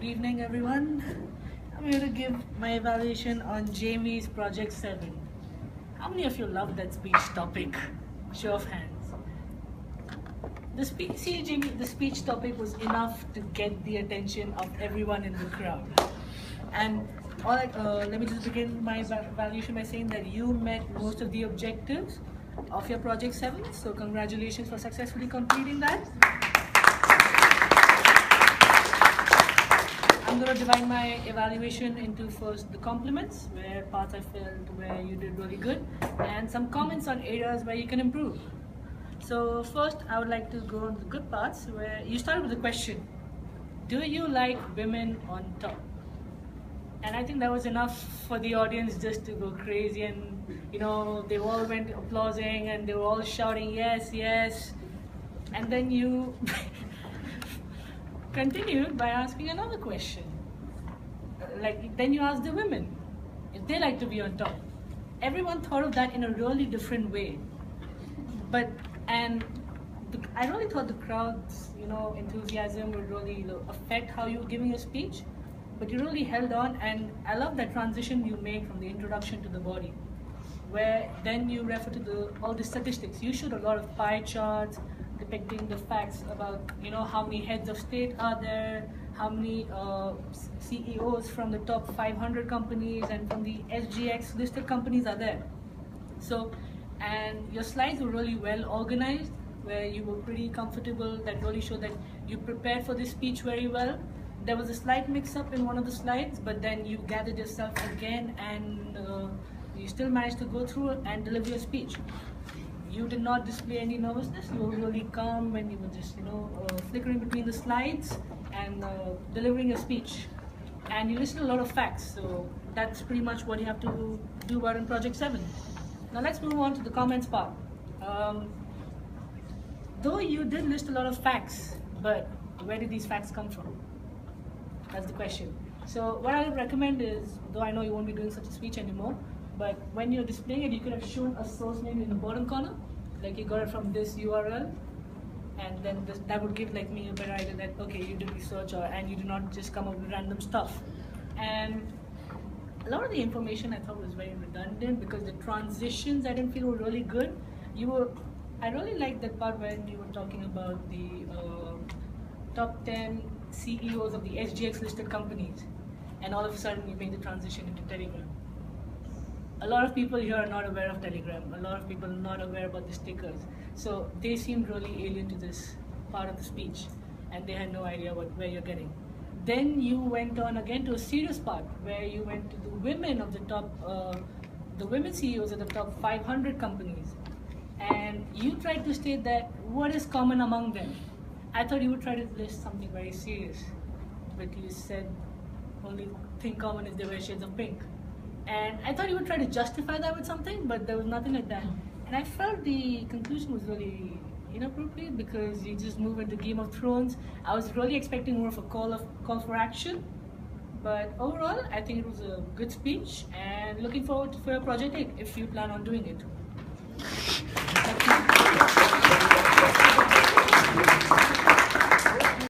evening, everyone. I'm here to give my evaluation on Jamie's Project 7. How many of you love that speech topic? Show of hands. Jamie, the speech topic was enough to get the attention of everyone in the crowd. And let me just begin my evaluation by saying that you met most of the objectives of your Project 7. So congratulations for successfully completing that. I'm going to divide my evaluation into first the compliments, where parts I felt where you did really good, and some comments on areas where you can improve. So first, I would like to go on the good parts, where you started with the question, do you like women on top? And I think that was enough for the audience just to go crazy, and they all went applauding and they were all shouting yes, yes. And then you continued by asking another question. Then you asked the women if they like to be on top. Everyone thought of that in a really different way. I really thought the crowd's enthusiasm would really affect how you were giving your speech, but you really held on, and I love that transition you made from the introduction to the body, where then you refer to all the statistics. You showed a lot of pie charts depicting the facts about how many heads of state are there, how many CEOs from the top 500 companies and from the SGX listed companies are there. So, and your slides were really well organized, where you were pretty comfortable. That really showed that you prepared for this speech very well. There was a slight mix-up in one of the slides, but then you gathered yourself again and you still managed to go through and deliver your speech. You did not display any nervousness. You were really calm when you were just, flickering between the slides and delivering your speech. And you listed a lot of facts, so that's pretty much what you have to do about in Project 7. Now let's move on to the comments part. Though you did list a lot of facts, but where did these facts come from? That's the question. So what I would recommend is, though I know you won't be doing such a speech anymore, but when you're displaying it, you could have shown a source maybe in the bottom corner, like you got it from this URL, and then that would give me a better idea that, okay, you did research and you did not just come up with random stuff. And a lot of the information I thought was very redundant because the transitions I didn't feel were really good. I really liked that part when you were talking about the top 10 CEOs of the SGX listed companies, and all of a sudden you made the transition into Telegram. A lot of people here are not aware of Telegram. A lot of people are not aware about the stickers. So they seemed really alien to this part of the speech, and they had no idea where you're getting. Then you went on again to a serious part where you went to the women of the top, the women CEOs of the top 500 companies, and you tried to state that what is common among them. I thought you would try to list something very serious, but you said only thing common is they wear shades of pink. And I thought you would try to justify that with something, but there was nothing like that. And I felt the conclusion was really inappropriate because you just move into Game of Thrones. I was really expecting more of a call for action, but overall, I think it was a good speech, and looking forward for your Project 8 if you plan on doing it. Thank you.